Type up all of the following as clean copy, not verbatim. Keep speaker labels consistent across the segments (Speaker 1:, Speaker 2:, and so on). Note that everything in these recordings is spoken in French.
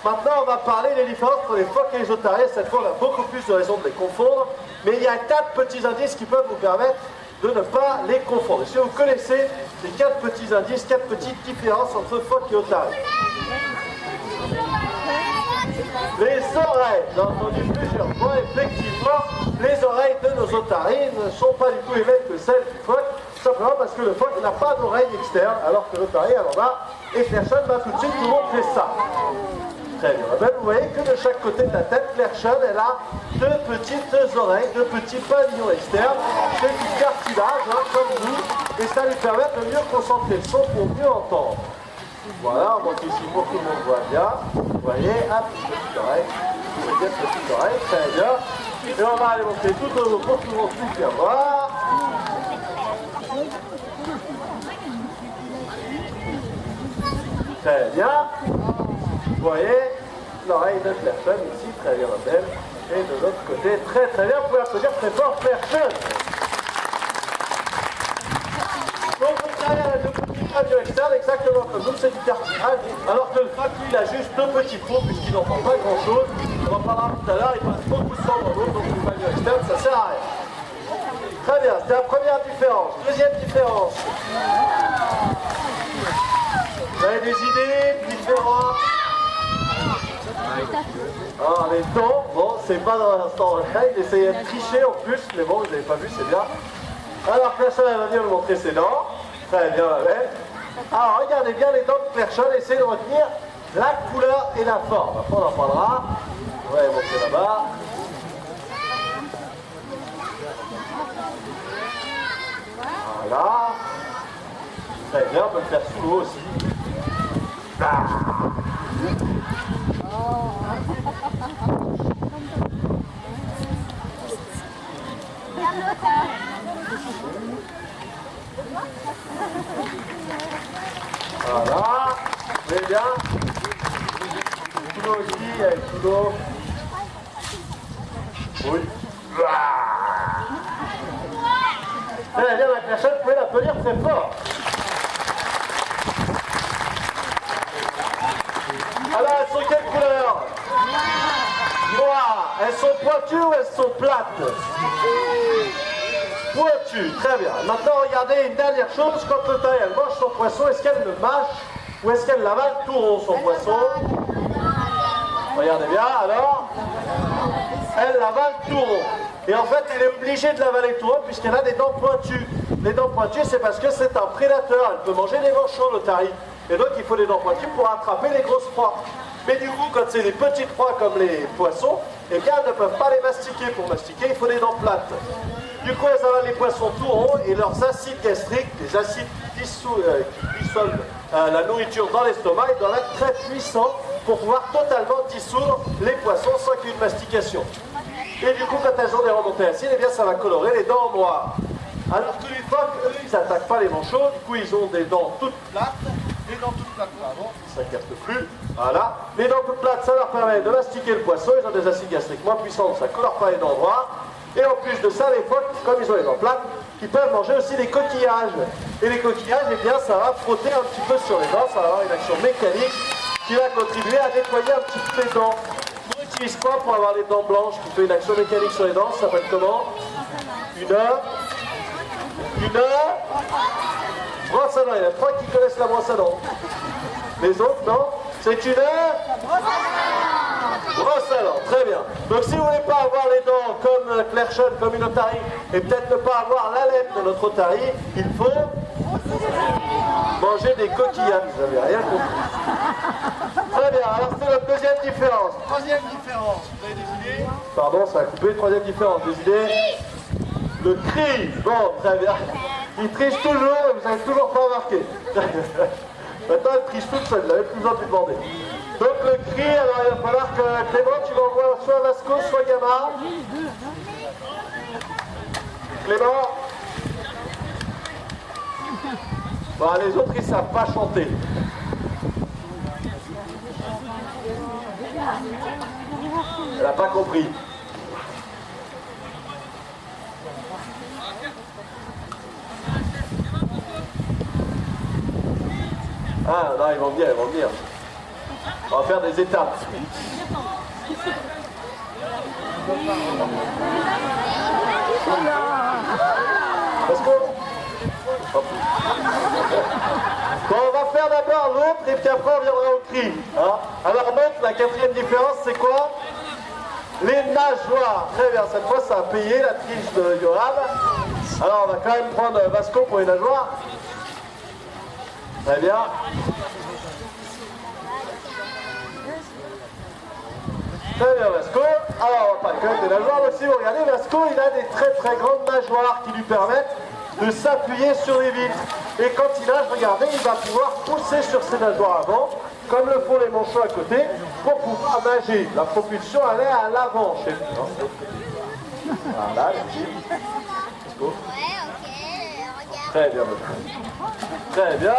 Speaker 1: Maintenant, on va parler des différences entre les phoques et les otaries. Cette fois, on a beaucoup plus de raisons de les confondre. Mais il y a 4 petits indices qui peuvent vous permettre de ne pas les confondre. Si vous connaissez les 4 petits indices, 4 petites différences entre phoques et otaries. Les oreilles, j'en ai entendu plusieurs fois, effectivement, les oreilles de nos otaries ne sont pas du tout les mêmes que celles du phoque, simplement parce que le phoque n'a pas d'oreille externe, alors que l'otarie, elle en a, et personne va tout de suite vous montrer ça. Très bien. Ben, vous voyez que de chaque côté de la tête, Claire-Chan, elle a 2 petites oreilles, 2 petits pavillons externes, c'est du cartilage, hein, comme nous, et ça lui permet de mieux concentrer le son pour mieux entendre. Voilà, on monte ici pour que tout le monde voit bien. Vous voyez, hop, petite oreille, petite oreille, très bien. Et on va aller monter tout au haut pour que tout le monde puisse bien voir. Très bien. Vous voyez, l'oreille de Claire-Chan ici, très bien, ma belle. Et de l'autre côté, très très bien, vous pouvez applaudir très fort Claire-Chan. Donc vous avez la 2 petits pavillons externes, exactement comme nous, c'est du cartilage, alors que le phoque, lui, il a juste 2 petits trous, puisqu'il n'entend pas grand chose. On en parlera tout à l'heure, il passe beaucoup de sang dans l'eau, donc les pavillons externes, ça sert à rien. Très bien, c'était la première différence. Deuxième différence. Vous avez des idées différentes? Ah, les dents, bon, c'est pas dans l'instant là, il essayait de tricher en plus, mais bon, vous n'avez pas vu, c'est bien. Alors, Claire-Chan, elle va venir vous montrer ses dents. Très bien, ma belle. Alors, regardez bien les dents de Claire-Chan, essayez de retenir la couleur et la forme. Après, on en parlera. On va les montrer là-bas. Voilà. Très bien, on peut le faire sous l'eau aussi. Ah. Voilà, très bien. Tout l'eau aussi, avec tout l'eau. Oui. Très bien, la Claire-Chan, vous pouvez l'applaudir très fort. Alors, elles sont quelle couleur? Noires. Elles sont pointues ou elles sont plates? Pointues, très bien. Maintenant, regardez une dernière chose. Quand l'otarie, elle mange son poisson, est-ce qu'elle le mâche ou est-ce qu'elle l'avale tout rond, son poisson? Regardez bien, alors. Elle l'avale tout rond. Et en fait, elle est obligée de l'avaler tout rond puisqu'elle a des dents pointues. Les dents pointues, c'est parce que c'est un prédateur. Elle peut manger des manchots, l'otarie. Et donc, il faut des dents pointues pour attraper les grosses proies. Mais du coup, quand c'est des petites proies comme les poissons, eh bien, elles ne peuvent pas les mastiquer. Pour mastiquer, il faut des dents plates. Du coup, elles avalent les poissons tout ronds et leurs acides gastriques, les acides qui dissolvent la nourriture dans l'estomac, ils doivent être très puissants pour pouvoir totalement dissoudre les poissons sans qu'une mastication. Et du coup, quand elles ont des remontées acides, eh bien, ça va colorer les dents en noir. Alors que les phoques, eux, ils n'attaquent pas les manchots, du coup, ils ont des dents toutes plates. Les dents toutes plates, pardon, ça ne capte plus. Voilà. Les dents toutes plates, ça leur permet de mastiquer le poisson. Ils ont des acides gastriques moins puissants, donc ça ne colore pas les dents noires. Et en plus de ça, les phoques, comme ils ont les dents plates, ils peuvent manger aussi des coquillages. Et les coquillages, eh bien, ça va frotter un petit peu sur les dents, ça va avoir une action mécanique qui va contribuer à nettoyer un petit peu les dents. On n'utilise pas pour avoir les dents blanches qui fait une action mécanique sur les dents, ça s'appelle comment? Une brosse à dents. Il y en a 3 qui connaissent la brosse à dents. Les autres, non? C'est une brosse à dents, très bien. Donc si vous ne voulez pas avoir les dents comme Claire-Chan, comme une otarie, et peut-être ne pas avoir la laine de notre otarie, il faut manger des coquillages. Vous n'avez rien compris. Très bien, alors c'est notre deuxième différence. Troisième différence, vous avez des idées? Pardon, ça a coupé. Troisième différence, des idées? Le cri. Bon, très bien. Il triche toujours et vous n'avez toujours pas remarqué. Maintenant, elle triche toute seule, il n'avait plus besoin de lui demander. Donc le cri, alors il va falloir que Clément, tu m'envoies soit Vasco, soit Gamma. Clément. Bon, les autres, ils ne savent pas chanter. Elle n'a pas compris. Ah, non, ils vont venir, ils vont venir. On va faire des étapes. Parce que... Bon, on va faire d'abord l'autre et puis après on viendra au cri. Hein. Alors l'autre, la quatrième différence, c'est quoi? Les nageoires. Très bien, cette fois ça a payé la triche de Johan. Alors on va quand même prendre Vasco pour les nageoires. Très bien. Très bien Vasco. Alors on va pas que des nageoires aussi, vous regardez, Vasco il a des très très grandes nageoires qui lui permettent de s'appuyer sur les vitres. Et quand il nage, regardez, il va pouvoir pousser sur ses nageoires avant, comme le font les manchots à côté, pour pouvoir nager. La propulsion, elle est à l'avant chez lui. Voilà, les petits. Vasco.
Speaker 2: Ouais, ok, regarde.
Speaker 1: Très bien, monsieur. Très bien.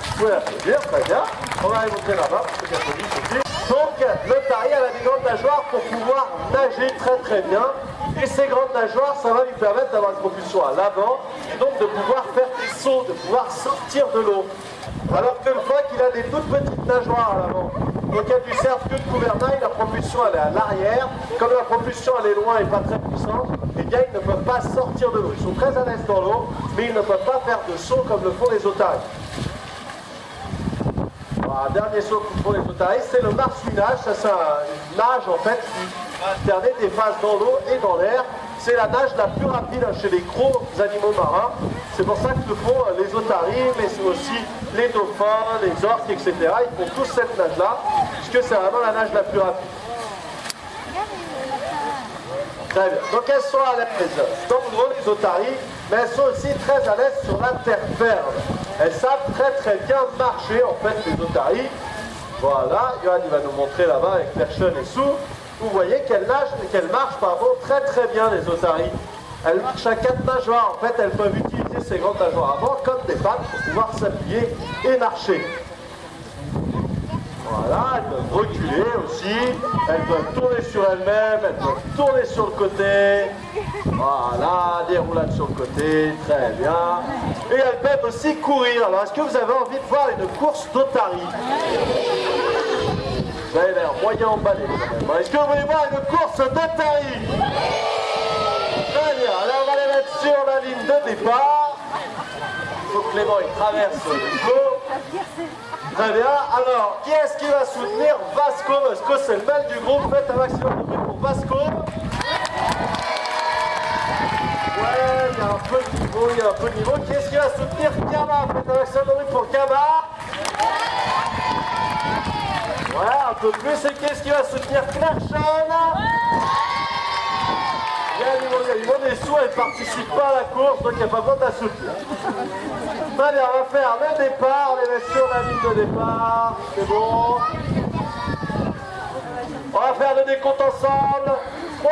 Speaker 1: Vous pouvez applaudir, très bien. On va aller montrer là-bas, pour ceux qui applaudissent aussi. Donc, l'otarie, elle a des grandes nageoires pour pouvoir nager très très bien. Et ces grandes nageoires, ça va lui permettre d'avoir une propulsion à l'avant, et donc de pouvoir faire des sauts, de pouvoir sortir de l'eau. Alors que le phoque, il a des toutes petites nageoires à l'avant. Donc elles lui servent que de gouvernail, la propulsion elle est à l'arrière. Comme la propulsion elle est loin et pas très puissante, eh bien ils ne peuvent pas sortir de l'eau. Ils sont très à l'aise dans l'eau, mais ils ne peuvent pas faire de saut comme le font les otaries. Voilà, dernier saut que font les otaries, c'est le marsouinage. Ça c'est une nage en fait qui alterne des phases dans l'eau et dans l'air. C'est la nage la plus rapide chez les gros animaux marins. C'est pour ça que le font les otaries, mais c'est aussi les dauphins, les orques, etc. Ils font tous cette nage-là, puisque c'est vraiment la nage la plus rapide. Très bien. Donc elles sont à l'aise dans l'eau, les otaries, mais elles sont aussi très à l'aise sur la terre ferme. Elles savent très très bien marcher, en fait, les otaries. Voilà, Johan il va nous montrer là-bas avec Perchon et Sou. Vous voyez qu'elles marchent très très bien les otaries. Elles marchent à 4 nageoires. En fait, elles peuvent utiliser ces grandes nageoires avant comme des pattes pour pouvoir s'appuyer et marcher. Voilà, elles peuvent reculer aussi. Elles peuvent tourner sur elles-mêmes. Elles peuvent tourner sur le côté. Voilà, des roulades sur le côté. Très bien. Et elles peuvent aussi courir. Alors, est-ce que vous avez envie de voir une course d'otaries? Vous avez l'air moyen emballé quand même. Est-ce que vous voulez voir une course d'otaries? Très bien, alors on va les mettre sur la ligne de départ. Il faut que Clément il traverse le flot. Très bien, alors qui est-ce qui va soutenir Vasco? Vasco c'est le mal du groupe, faites un maximum de bruit pour Vasco. Ouais, il y a un peu de niveau, il y a un peu de niveau. Qui est-ce qui va soutenir Kama? Faites un maximum de bruit pour Kama. Ouais, un peu plus. Et qu'est-ce qui va soutenir Clairchon? Il y a des sous, elle ne participe pas à la course, donc il n'y a pas besoin de la soutenir. Très bien, on va faire le départ, on les met sur la ligne de départ, c'est bon. On va faire le décompte ensemble. 3,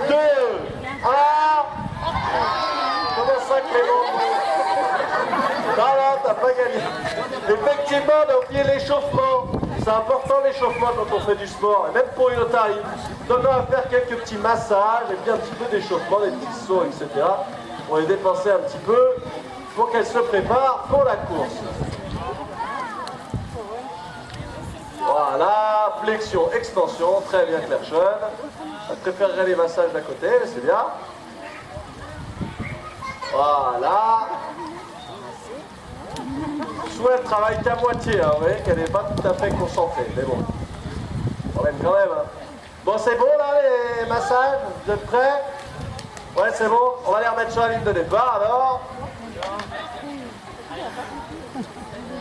Speaker 1: 2, 1. Comment ça, Clément? Non, t'as pas gagné. Effectivement, on a oublié l'échauffement. C'est important l'échauffement quand on fait du sport, et même pour une otarie. Donc on va faire quelques petits massages, et puis un petit peu d'échauffement, des petits sauts, etc. Pour les dépenser un petit peu, pour qu'elles se préparent pour la course. Voilà, flexion, extension, très bien Clairchon. Je préférerais les massages d'à côté, mais c'est bien. Voilà. Soit elle travaille qu'à moitié, hein, vous voyez qu'elle n'est pas tout à fait concentrée, mais bon, quand même. Hein. Bon, c'est bon là les massages? Vous êtes prêts? Ouais, c'est bon. On va les remettre sur la ligne de départ alors.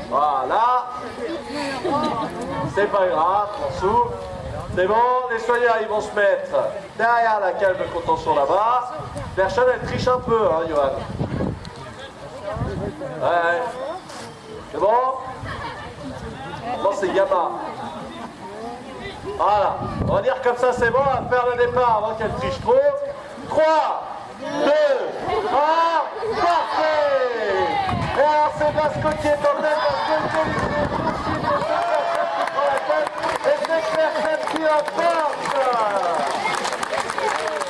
Speaker 1: Voilà. C'est pas grave, on souffle. C'est bon, les soigneurs ils vont se mettre derrière la cage de contention là-bas. Personne elle triche un peu, hein, Johan. Ouais. C'est bon? Non, c'est Gamma. Voilà. On va dire comme ça, c'est bon. On va faire le départ avant qu'elle triche trop. 3, 2, 1. Parfait! Et alors, c'est Vasco qui est en tête. Vasco qui est en tête. Et c'est Clairchon qui l'emporte.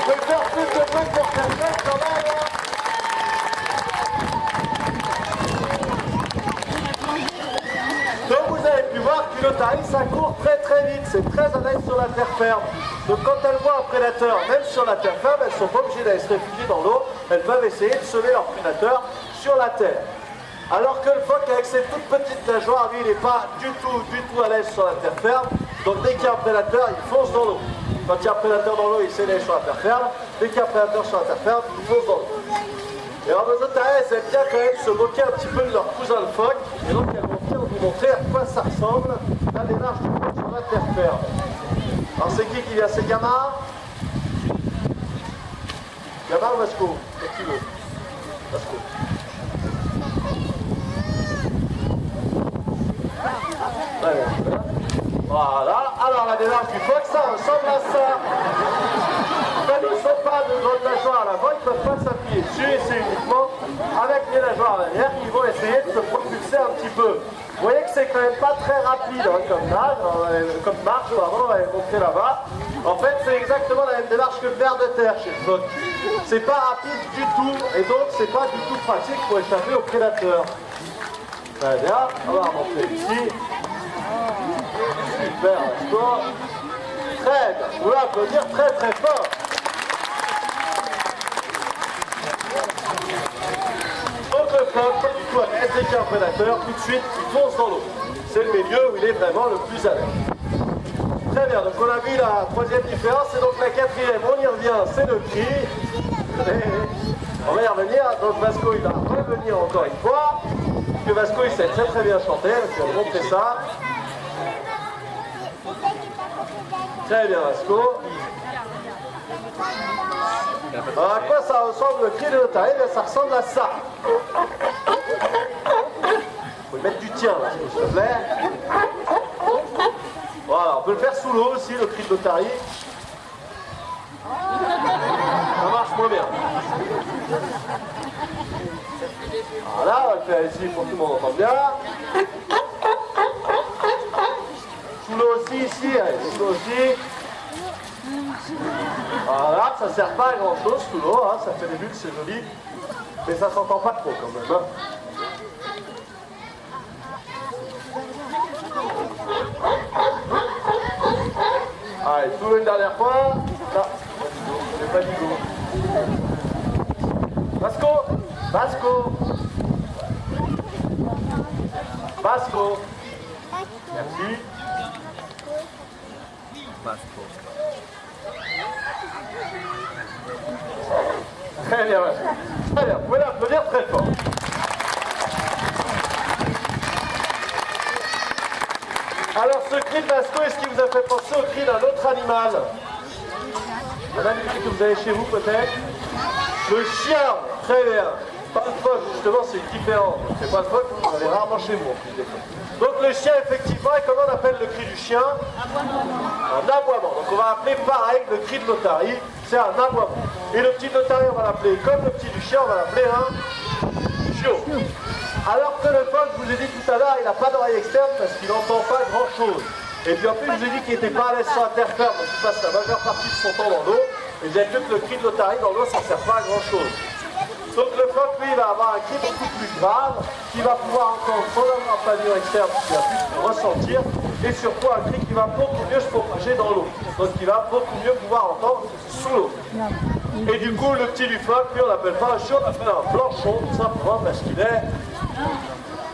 Speaker 1: Je vais faire plus de bruit pour Clairchon quand même. Donc vous avez pu voir qu'une otarie ça court très c'est très à l'aise sur la terre ferme. Donc quand elles voient un prédateur, même sur la terre ferme, elles ne sont pas obligées d'aller se réfugier dans l'eau, elles peuvent essayer de semer leur prédateur sur la terre. Alors que le phoque, avec ses toutes petites nageoires, lui, il n'est pas du tout à l'aise sur la terre ferme. Donc dès qu'il y a un prédateur, il fonce dans l'eau. Quand il y a un prédateur dans l'eau, il essaie d'aller sur la terre ferme. Dès qu'il y a un prédateur sur la terre ferme, il fonce dans l'eau. Et alors nos otaries, elles aiment bien quand même se moquer un petit peu de leur cousin le phoque. Et donc elles vont bien vous montrer à quoi ça ressemble la démarche du phoque sur la terre ferme. Alors c'est qui vient? C'est Gamard? Gamard ou Vasco? Qui veut? Vasco. Voilà, alors la démarche du phoque, ça ressemble à ça. Quand ils ne sont pas de grandes nageoires à l'avant, ils ne peuvent pas s'appuyer dessus et c'est uniquement avec les nageoires à l'arrière qu'ils vont essayer de se propulser un petit peu. Vous voyez que c'est quand même pas très rapide comme nage, comme marche, pardon, on va montrer là-bas. En fait, c'est exactement la même démarche que le ver de terre chez le phoque. C'est pas rapide du tout et donc c'est pas du tout pratique pour échapper aux prédateurs. Très bien, on va remonter ici. Super, sport. Très bien, vous pouvez applaudir très très fort. Donc le phoque, pas du tout à l'aise, dès qu'il y a un prédateur, tout de suite il fonce dans l'eau. C'est le milieu où il est vraiment le plus à l'aise. Très bien, donc on a vu la troisième différence, et donc la quatrième, on y revient, c'est le cri. On va y revenir, donc Vasco il va revenir encore une fois. Que Vasco il sait très très bien chanter, je vais vous montrer ça. Très bien Vasco. Alors à quoi ça ressemble le cri de l'otarie? Ça ressemble à ça. Faut y mettre du tien là, s'il te plaît. Voilà, on peut le faire sous l'eau aussi, le cri de l'otarie. Ça marche moins bien. Voilà, on va le faire ici pour que tout le monde entende bien. Sous l'eau aussi, ici, allez, sous l'eau aussi. Voilà, ça ne sert pas à grand chose sous l'eau, hein, ça fait des bulles, c'est joli. Mais ça s'entend pas trop quand même. Hein. Allez, sous l'eau une dernière fois. Là, j'ai pas dit go. Vasco, Vasco. Vasco. Merci. Vasco. Très bien, Vasco. Très bien, vous pouvez l'applaudir très fort. Alors ce cri de Vasco, est-ce qu'il vous a fait penser au cri d'un autre animal? Un animal que vous avez chez vous peut-être? Le chien, très bien. Pas le phoque, justement, c'est différent. C'est pas le phoque, vous en avez rarement chez vous. Donc le chien, effectivement, et comment on appelle le cri du chien? Un aboiement. Donc on va appeler pareil le cri de l'otarie, c'est un aboiement. Et le petit de l'otarie, on va l'appeler comme le petit du chien, on va l'appeler un chiot. Alors que le phoque, je vous ai dit tout à l'heure, il n'a pas d'oreille externe parce qu'il n'entend pas grand-chose. Et puis en plus, je vous ai dit qu'il n'était pas à l'aise sur la terre ferme, donc il passe la majeure partie de son temps dans l'eau. Et vous avez vu que le cri de l'otarie dans l'eau, ça ne sert pas à grand-chose. Donc le phoque, lui, il va avoir un cri beaucoup plus grave, qui va pouvoir entendre son pavillon externe, qui va plus le ressentir, et surtout un cri qui va beaucoup mieux se propager dans l'eau. Donc il va beaucoup mieux pouvoir entendre sous l'eau. Et du coup, le petit du phoque, lui, on l'appelle pas un chiot, on l'appelle un blanchon, tout simplement parce qu'il est...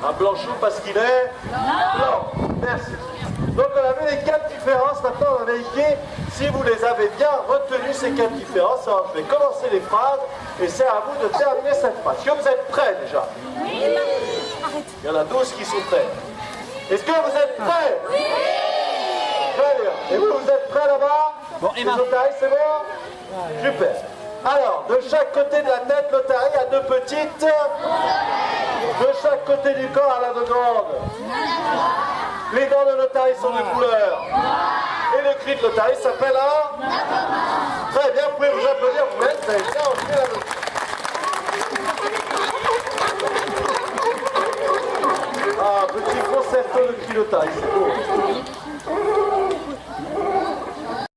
Speaker 1: Un blanchon parce qu'il est... blanc. Merci. Donc on a vu les 4 différences, maintenant on va vérifier si vous les avez bien retenues ces 4 différences. Alors je vais commencer les phrases et c'est à vous de terminer cette phrase. Est-ce que vous êtes prêts déjà? Oui. Il y en a 12 qui sont prêts. Est-ce que vous êtes prêts? Oui. Très bien. Et vous êtes prêts là-bas? Bon, les otaries, c'est bon? Super. Alors, de chaque côté de la tête, l'otarie a 2 petites. De chaque côté du corps, elle a 2 grandes. Les dents de l'otarie sont de couleur. Et le cri de l'otarie s'appelle un... Très bien, vous pouvez vous applaudir, vous-même, vous avez